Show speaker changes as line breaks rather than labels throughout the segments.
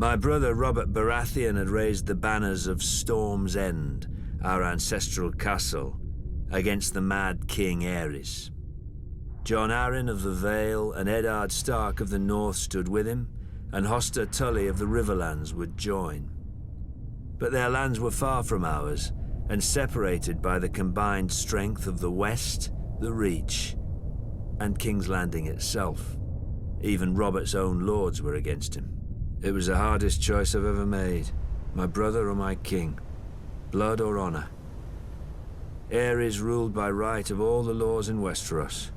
My brother Robert Baratheon had raised the banners of Storm's End, our ancestral castle, against the mad King Aerys. Jon Arryn of the Vale and Eddard Stark of the North stood with him, and Hoster Tully of the Riverlands would join. But their lands were far from ours, and separated by the combined strength of the West, the Reach, and King's Landing itself. Even Robert's own lords were against him. It was the hardest choice I've ever made. My brother or my king. Blood or honor. Aerys ruled by right of all the laws in Westeros.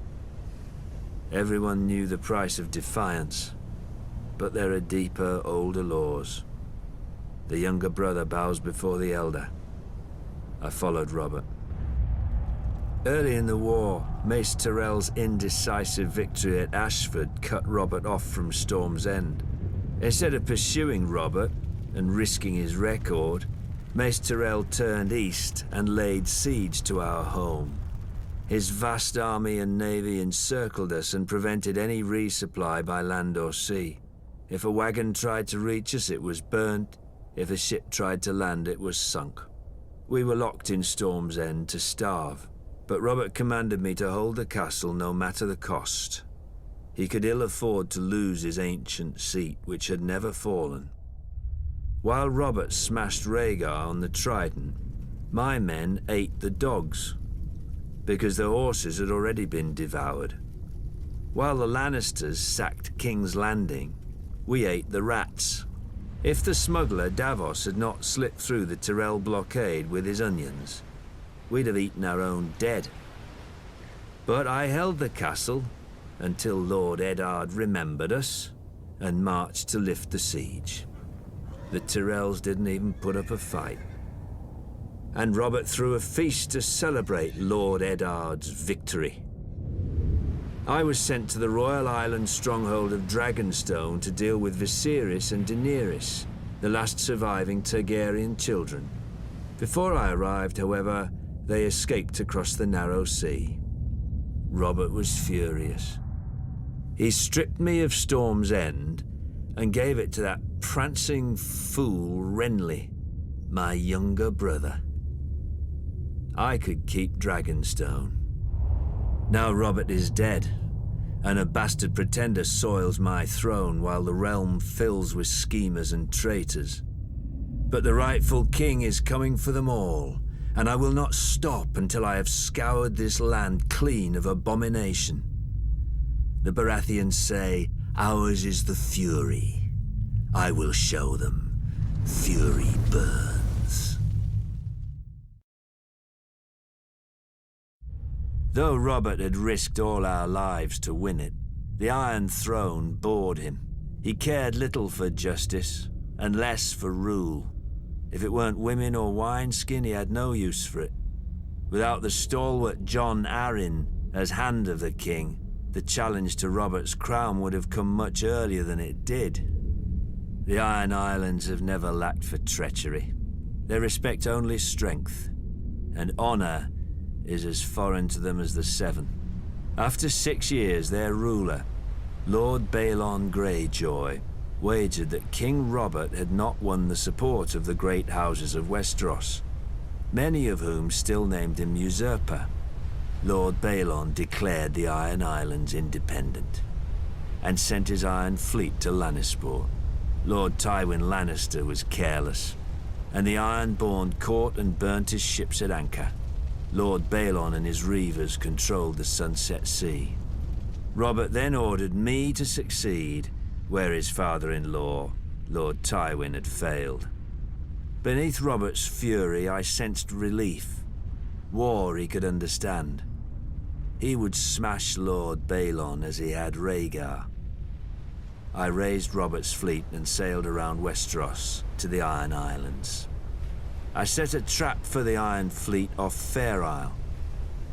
Everyone knew the price of defiance, but there are deeper, older laws. The younger brother bows before the elder. I followed Robert. Early in the war, Mace Tyrell's indecisive victory at Ashford cut Robert off from Storm's End. Instead of pursuing Robert and risking his record, Mace Tyrell turned east and laid siege to our home. His vast army and navy encircled us and prevented any resupply by land or sea. If a wagon tried to reach us, it was burnt. If a ship tried to land, it was sunk. We were locked in Storm's End to starve, but Robert commanded me to hold the castle no matter the cost. He could ill afford to lose his ancient seat, which had never fallen. While Robert smashed Rhaegar on the Trident, my men ate the dogs, because the horses had already been devoured. While the Lannisters sacked King's Landing, we ate the rats. If the smuggler Davos had not slipped through the Tyrell blockade with his onions, we'd have eaten our own dead. But I held the castle until Lord Eddard remembered us and marched to lift the siege. The Tyrells didn't even put up a fight. And Robert threw a feast to celebrate Lord Eddard's victory. I was sent to the Royal Island stronghold of Dragonstone to deal with Viserys and Daenerys, the last surviving Targaryen children. Before I arrived, however, they escaped across the narrow sea. Robert was furious. He stripped me of Storm's End and gave it to that prancing fool Renly, my younger brother. I could keep Dragonstone. Now Robert is dead, and a bastard pretender soils my throne while the realm fills with schemers and traitors. But the rightful king is coming for them all, and I will not stop until I have scoured this land clean of abomination. The Baratheons say, ours is the fury. I will show them. Fury burns. Though Robert had risked all our lives to win it, the Iron Throne bored him. He cared little for justice, and less for rule. If it weren't women or wineskin, he had no use for it. Without the stalwart Jon Arryn as Hand of the King, the challenge to Robert's crown would have come much earlier than it did. The Iron Islands have never lacked for treachery. They respect only strength, and honor is as foreign to them as the Seven. After 6 years, their ruler, Lord Balon Greyjoy, wagered that King Robert had not won the support of the great houses of Westeros, many of whom still named him usurper. Lord Balon declared the Iron Islands independent, and sent his Iron Fleet to Lannisport. Lord Tywin Lannister was careless, and the Ironborn caught and burnt his ships at anchor. Lord Balon and his reavers controlled the Sunset Sea. Robert then ordered me to succeed where his father-in-law, Lord Tywin, had failed. Beneath Robert's fury, I sensed relief. War he could understand. He would smash Lord Balon as he had Rhaegar. I raised Robert's fleet and sailed around Westeros to the Iron Islands. I set a trap for the Iron Fleet off Fair Isle.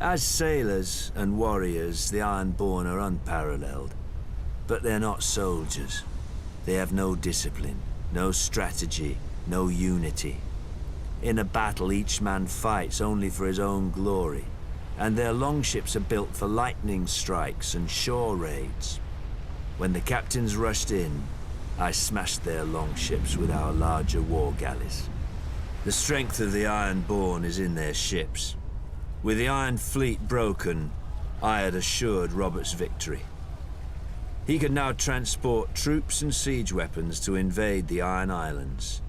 As sailors and warriors, the Ironborn are unparalleled. But they're not soldiers. They have no discipline, no strategy, no unity. In a battle, each man fights only for his own glory, and their longships are built for lightning strikes and shore raids. When the captains rushed in, I smashed their longships with our larger war galleys. The strength of the Ironborn is in their ships. With the Iron Fleet broken, I had assured Robert's victory. He could now transport troops and siege weapons to invade the Iron Islands.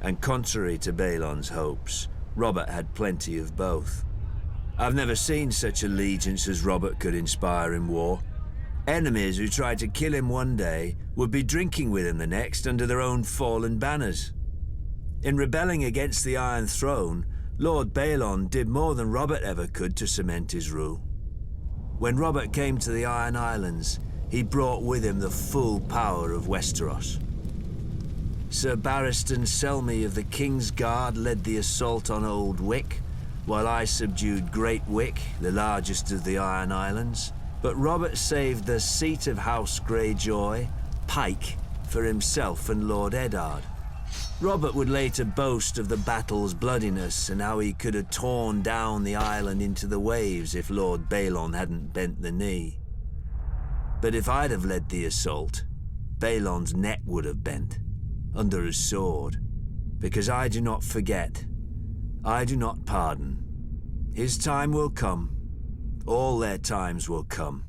And contrary to Balon's hopes, Robert had plenty of both. I've never seen such allegiance as Robert could inspire in war. Enemies who tried to kill him one day would be drinking with him the next under their own fallen banners. In rebelling against the Iron Throne, Lord Balon did more than Robert ever could to cement his rule. When Robert came to the Iron Islands, he brought with him the full power of Westeros. Sir Barristan Selmy of the King's Guard led the assault on Old Wick, while I subdued Great Wick, the largest of the Iron Islands. But Robert saved the seat of House Greyjoy, Pike, for himself and Lord Eddard. Robert would later boast of the battle's bloodiness and how he could have torn down the island into the waves if Lord Balon hadn't bent the knee. But if I'd have led the assault, Balon's neck would have bent, under his sword, because I do not forget, I do not pardon. His time will come. All their times will come.